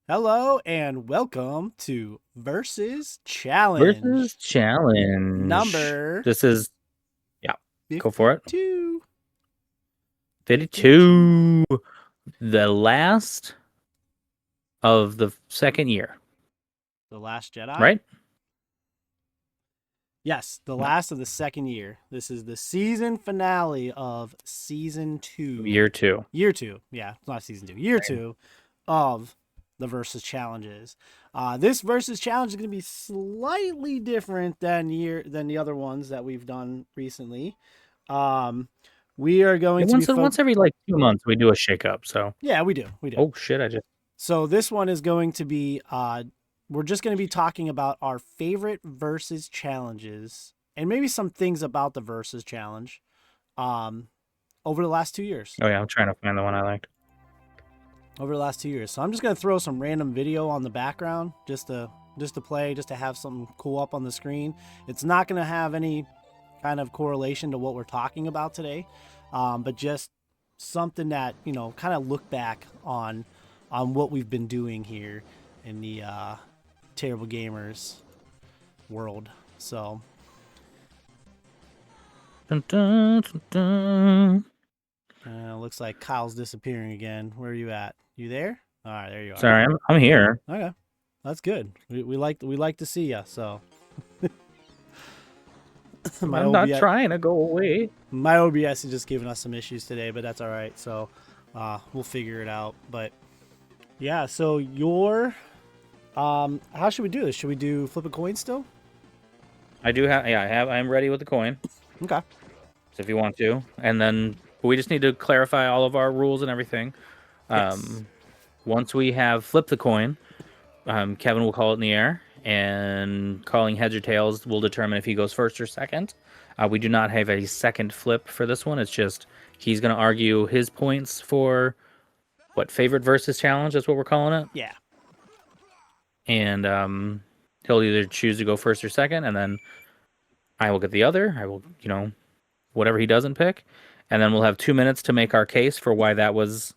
Hello and welcome to Versus Challenge Versus challenge. number This is, yeah, go for it. 52. 52. 52. The last of the second year, The Last Jedi? right? Yes, the No, last of the second year. This is the season finale of season 2. year two. Year 2. Yeah, it's not season 2. Year 2 of the Versus Challenges. This Versus Challenge is going to be slightly different than the other ones that we've done recently. Um, we are going Yeah, to be once every like 2 months, we do a shakeup. So, Yeah, we do. oh shit, I just. So this one is going to be we're just going to be talking about our favorite versus challenges and maybe some things about the versus challenge um over the last 2 years. Oh yeah, I'm trying to find the one I liked. Over the last 2 years. So I'm just going to throw some random video on the background just to play, just to have something cool up on the screen. It's not going to have any kind of correlation to what we're talking about today. But just something that, kind of look back on what we've been doing here in the Terrible Gamers world. So, Dun, dun, dun, dun. looks like Kyle's disappearing again. Where are you at? You there? All right, there you are. Sorry, I'm here. Okay, that's good. We like to see you. So, my I'm not OBS trying to go away. my OBS is just giving us some issues today, but that's all right. So, we'll figure it out. But yeah, so how should we do this? Should we do flip a coin still? I do have. Yeah, I have. I'm ready with the coin. Okay. So if you want to, and then we just need to clarify all of our rules and everything. Yes. Once we have flipped the coin, Kevin will call it in the air, and calling heads or tails will determine if he goes first or second. We do not have a second flip for this one. It's just he's going to argue his points for what favorite versus challenge. That's what we're calling it. Yeah. And he'll either choose to go first or second, and then I will get the other. I will, whatever he doesn't pick, and then we'll have 2 minutes to make our case for why that was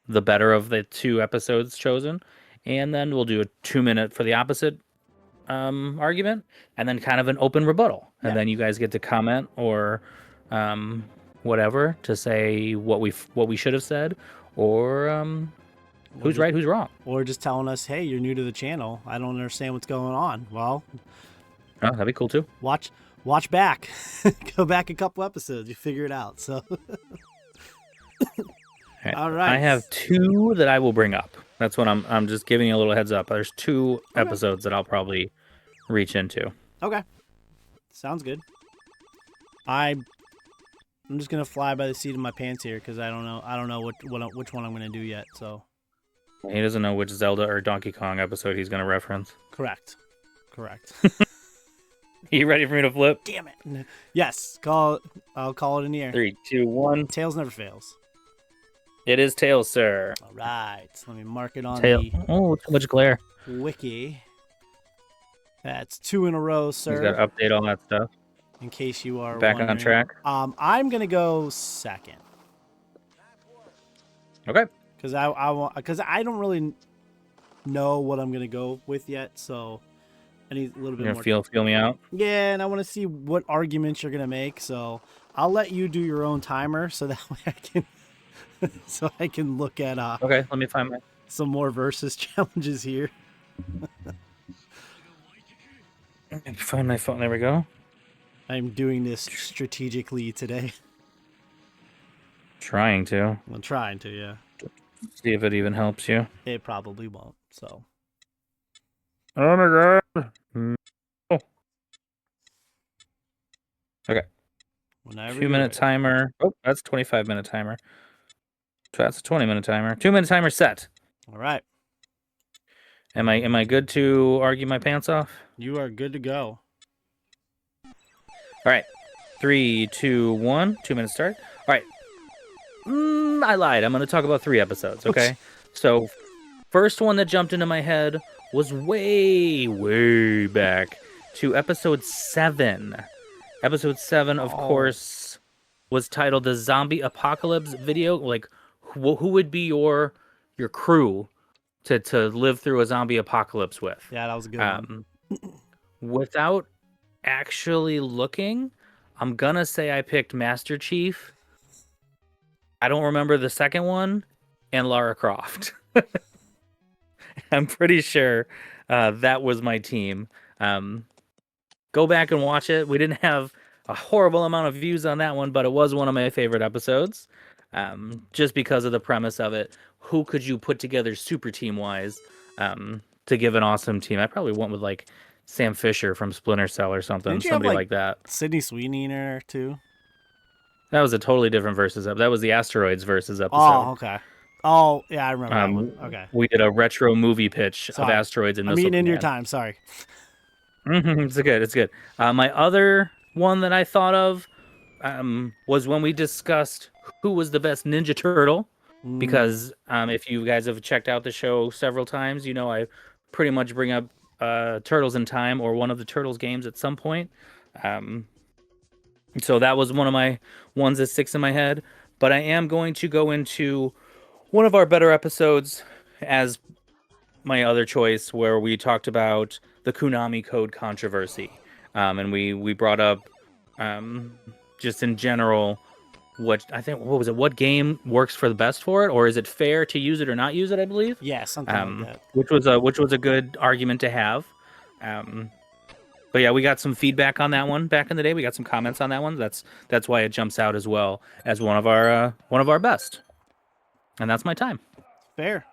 the better of the two episodes chosen, and then we'll do a 2 minute for the opposite argument, and then kind of an open rebuttal, and Yeah. then you guys get to comment or whatever to say what we should have said, or who's right, who's wrong. Or just telling us, hey, you're new to the channel. I don't understand what's going on. Well, Oh, that'd be cool too. watch back. Go back a couple episodes. You figure it out. So, all right. I have two that I will bring up. That's what I'm just giving you a little heads up. There's two episodes that I'll probably reach into. Okay. Sounds good. I'm just gonna fly by the seat of my pants here because I don't know which one I'm gonna do yet. So He doesn't know which Zelda or Donkey Kong episode he's going to reference. correct. You ready for me to flip? Damn it. Yes. I'll call it in the air. 3, 2, 1. Tails never fails. It is tails, sir. All right. Let me mark it on Tail. the Oh, too much glare. wiki. That's 2 in a row, He's sir. got to update all that stuff. In case you are Back wondering. on track. I'm gonna go second Okay. because I don't really know what I'm gonna go with yet, so I need a little bit You're more. going to feel me out? Yeah, and I want to see what arguments you're gonna make, so I'll let you do your own timer, so that way I can look at Okay, let me find my... some more versus challenges here. Find my phone. There we go. I'm doing this strategically today. Trying to. I'm trying to, yeah. See if it even helps you. It probably won't. So Oh my god. Oh. Okay. whenever 2 minute timer. Oh, that's 25-minute timer. That's a 20-minute timer. 2 minute timer set. All right. Am I good to argue my pants off? You are good to go. All right. 3, 2, 1. 2 minutes start. All right. I lied. I'm going to talk about 3 episodes, okay? So, first one that jumped into my head was way, way back to episode 7. Episode 7, of course, was titled the Zombie Apocalypse video. Like, who would be your crew to live through a zombie apocalypse with. Yeah, that was a good one. Without actually looking, I'm gonna say I picked Master Chief. I don't remember the second one, and Lara Croft. I'm pretty sure that was my team. Go back and watch it. We didn't have a horrible amount of views on that one, but it was one of my favorite episodes. Just because of the premise of it. Who could you put together super team wise to give an awesome team? I probably went with like Sam Fisher from Splinter Cell or something, Didn't you somebody have, like that. Sydney Sweeney in there too? That was a totally different versus up. That was the Asteroids versus episode. Oh, okay. Oh, yeah, I remember that one. Okay. We did a retro movie pitch of Sorry. Asteroids and I'm Missile eating into your Command. time. Sorry. It's good. It's good. My other one that I thought of was when we discussed who was the best Ninja Turtle. Because if you guys have checked out the show several times, you know I pretty much bring up Turtles in Time or one of the Turtles games at some point. So that was one of my ones that sticks in my head. But I am going to go into one of our better episodes as my other choice, where we talked about the Konami Code controversy, and we brought up just in general what was it? What game works for the best for it, or is it fair to use it or not use it? I believe. Yeah, something like that. Which was a good argument to have. But yeah, we got some feedback on that one back in the day. We got some comments on that one. That's why it jumps out as well as one of our best. And that's my time. Fair.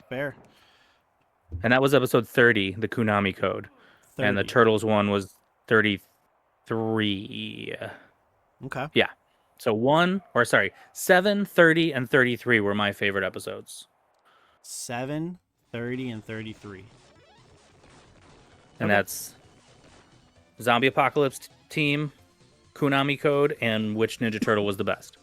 And that was episode 30, the Konami Code. 30. And the Turtles one was 33. Okay. Yeah. So 7, 30, and 33 were my favorite episodes. 7, 30, and 33. And Okay. that's Zombie Apocalypse Team, Konami Code, and which Ninja Turtle was the best.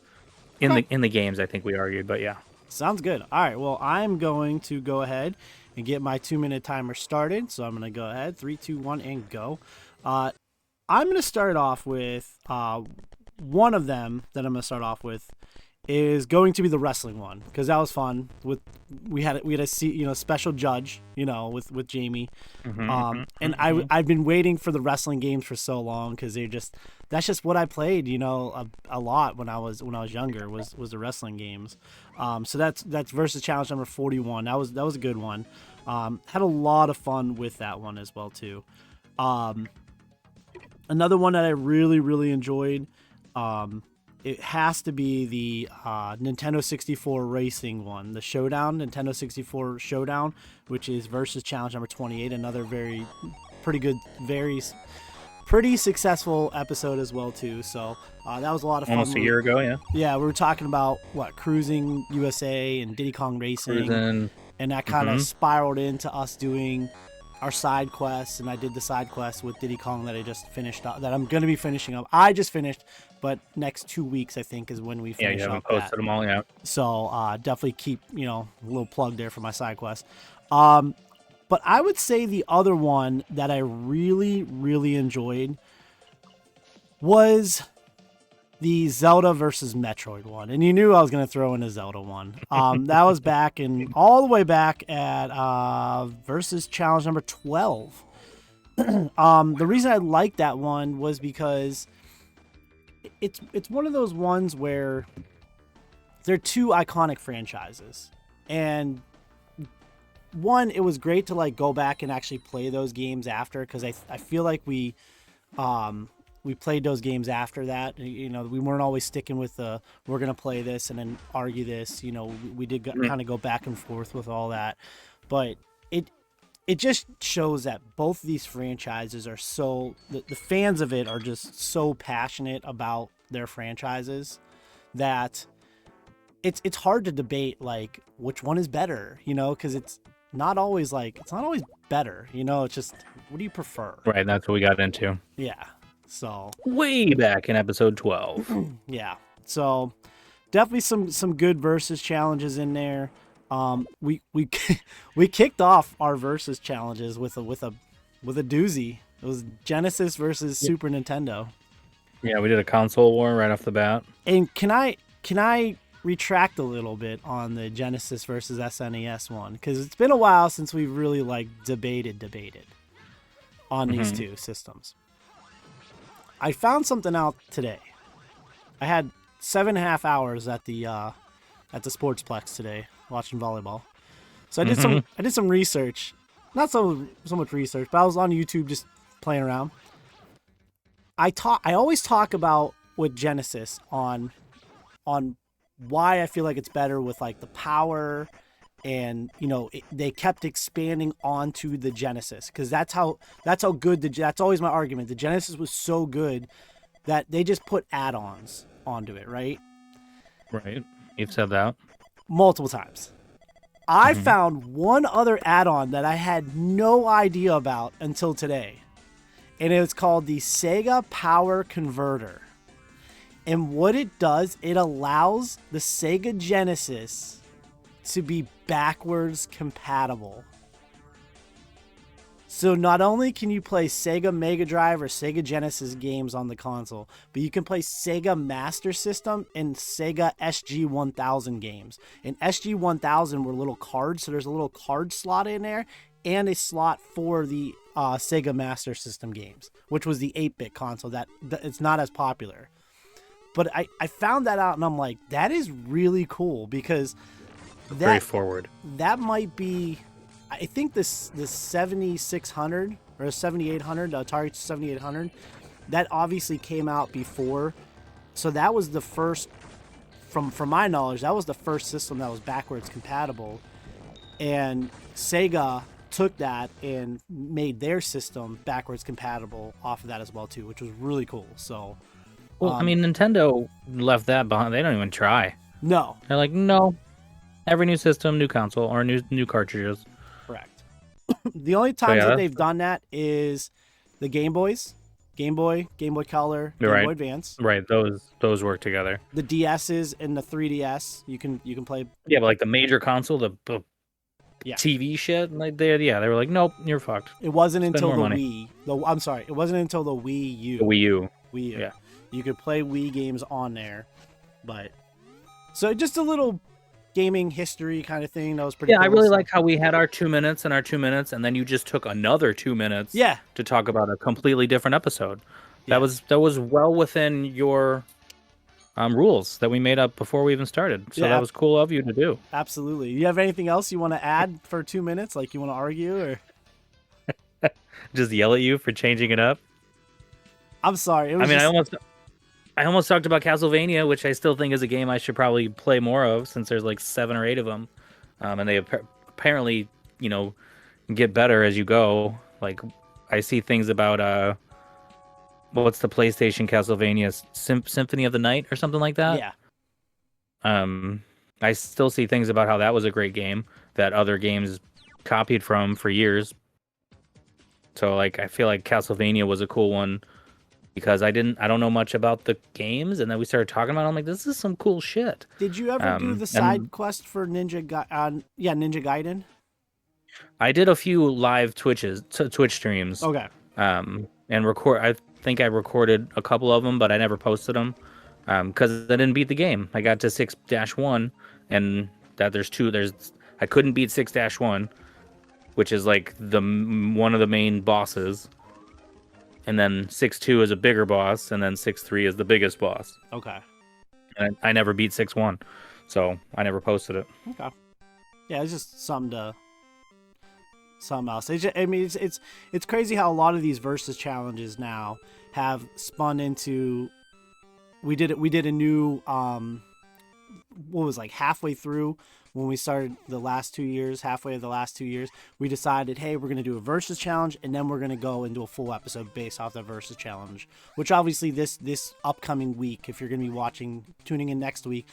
In the games, I think we argued, but yeah. Sounds good. All right. Well, I'm going to go ahead and get my 2-minute timer started. So I'm going to go ahead. 3, 2, 1, and go. I'm going to start off with one of them that I'm going to start off with is going to be the wrestling one, because that was fun. We had a special judge, with Jamie, and I've been waiting for the wrestling games for so long, because that's just what I played, a lot when I was younger was the wrestling games. So that's versus challenge number 41. That was a good one. Had a lot of fun with that one as well too. Another one that I really, really enjoyed. It has to be the Nintendo 64 racing one, the Showdown, Nintendo 64 Showdown, which is versus challenge number 28. Another pretty successful episode as well too. So that was a lot of fun. Almost a year ago, yeah. Yeah, we were talking about Cruising USA and Diddy Kong Racing, and that kind of spiraled into us doing our side quests, and I did the side quest with Diddy Kong that I just finished up, that I'm going to be finishing up. I just finished, but next 2 weeks, I think, is when we finish up. Yeah, you haven't posted them all yet. So definitely keep, a little plug there for my side quest. But I would say the other one that I really, really enjoyed was the Zelda versus Metroid one. And you knew I was going to throw in a Zelda one. That was all the way back at versus challenge number 12. The reason I liked that one was because it's one of those ones where they're two iconic franchises. And one, it was great to go back and actually play those games after, because I feel like we played those games after that. We weren't always sticking with we're going to play this and then argue this. We did kind of go back and forth with all that. But it just shows that both of these franchises are the fans of it are just so passionate about their franchises that it's hard to debate which one is better, because it's not always better, it's just, what do you prefer? Right, that's what we got into. Yeah. So way back in episode 12. Yeah. So definitely some good versus challenges in there. We kicked off our versus challenges with a doozy. It was Genesis versus Super Nintendo. Yeah, we did a console war right off the bat. And can I retract a little bit on the Genesis versus SNES one, because it's been a while since we've really like debated on these two systems. I found something out today. I had 7.5 hours at the Sportsplex today watching volleyball. So I did some research. Not so much research, but I was on YouTube just playing around. I always talk about with Genesis on why I feel like it's better with like the power, and they kept expanding onto the Genesis, because that's how good that's always my argument. The Genesis was so good that they just put add-ons onto it, right? Right. You've said that multiple times. I found one other add-on that I had no idea about until today, and it's called the Sega Power Converter. And what it does, it allows the Sega Genesis to be backwards compatible. So not only can you play Sega Mega Drive or Sega Genesis games on the console, but you can play Sega Master System and Sega SG-1000 games. And SG-1000 were little cards, so there's a little card slot in there and a slot for the Sega Master System games, which was the 8-bit console that it's not as popular. But I found that out, and I'm like, that is really cool, because very forward. That might be, I think this 7600 or 7800, Atari 7800, that obviously came out before. So that was the first, from my knowledge, that was the first system that was backwards compatible. And Sega took that and made their system backwards compatible off of that as well too, which was really cool. So, well, I mean, Nintendo left that behind. They don't even try. No, they're like, no. Every new system, new console, or new cartridges. Correct. The only times that they've done that is the Game Boys, Game Boy Color, Game Boy Advance. Right, those work together. The DSs and the 3DS, you can play. Yeah, but like the major console, the TV shit, like they were like, nope, you're fucked. It wasn't until the Wii. I'm sorry, it wasn't until the Wii U. The Wii U. Wii U. Yeah. You could play Wii games on there, but so just a little gaming history kind of thing that was pretty cool. I really like how we had our 2 minutes and then you just took another 2 minutes to talk about a completely different episode. That was well within your rules that we made up before we even started. So that was cool of you to do. Absolutely. You have anything else you want to add for 2 minutes? Like you want to argue or just yell at you for changing it up? I'm sorry. I almost talked about Castlevania, which I still think is a game I should probably play more of, since there's like 7 or 8 of them, and they apparently get better as you go. Like I see things about what's the PlayStation Castlevania Symphony of the Night or something like that. Yeah. I still see things about how that was a great game that other games copied from for years. So like I feel like Castlevania was a cool one, because I don't know much about the games, and then we started talking about it. I'm like, this is some cool shit. Did you ever do the side quest for Ninja Gaiden? I did a few live Twitch streams. Okay. And I think I recorded a couple of them, but I never posted them because I didn't beat the game. I got to 6-1, and I couldn't beat 6-1, which is like one of the main bosses. And then 6-2 is a bigger boss, and then 6-3 is the biggest boss. Okay. And I never beat 6-1, so I never posted it. Okay. Yeah, it's just something else. It's crazy how a lot of these versus challenges now have spun into. We did a new what was like halfway through when we started halfway of the last 2 years, we decided, hey, we're going to do a versus challenge, and then we're going to go and do a full episode based off the versus challenge, which obviously this upcoming week, if you're going to be tuning in next week,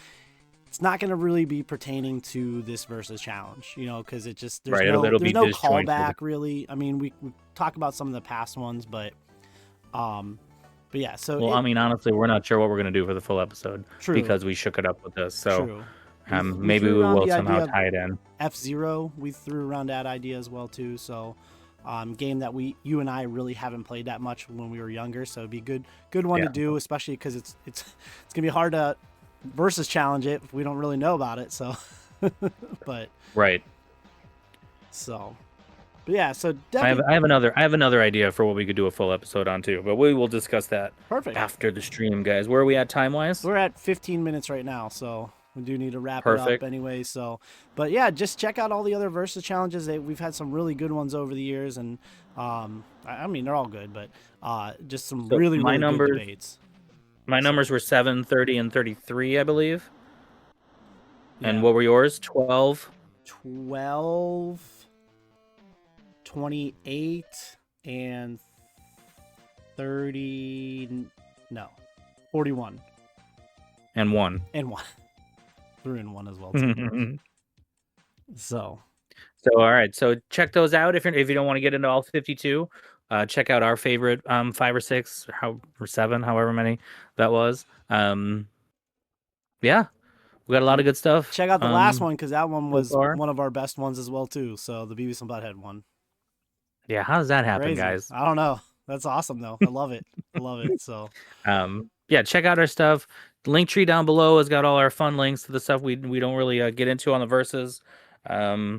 it's not going to really be pertaining to this versus challenge, because it just, there's no callback really. I mean, we talk about some of the past ones, but yeah. So I mean, honestly, we're not sure what we're going to do for the full episode. True. Because we shook it up with this. So. True. Maybe we will somehow tie it in. F-Zero, we threw around that idea as well too. So, game that you and I really haven't played that much when we were younger. So it'd be good one to do, especially because it's gonna be hard to versus challenge it if we don't really know about it. So, but Right. so, but yeah. So I have definitely I have another idea for what we could do a full episode on too, but we will discuss that perfect. after the stream, guys. Where are we at time wise? We're at 15 minutes right now, so we do need to wrap it up Perfect. anyway. So, but yeah, just check out all the other versus challenges. We've had some really good ones over the years, and I mean they're all good, but just some So really really good debates. my numbers were 7, 30, and 33, I believe. And Yeah. what were yours? 12. 12, 28, and 30. No, 41 And 1. and 1. Threw in 1 as well too. So So all right, so check those out if you don't want to get into all 52. Check out our favorite 5 or 6 or 7, however many that was. Yeah, we got a lot of good stuff. check out the last one because that one so was far. one of our best ones as well too. So the Beavis and Butthead one. Yeah, how does that happen, Crazy. guys? I don't know. That's awesome though. I love it. I love it. So Yeah, check out our stuff. The link tree down below has got all our fun links to the stuff we don't really get into on the verses. That's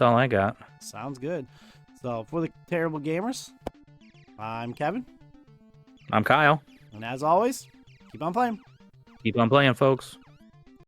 all I got. sounds good. So for the Terrible Gamers, I'm Kevin, I'm Kyle. and as always, keep on playing. Keep on playing, folks.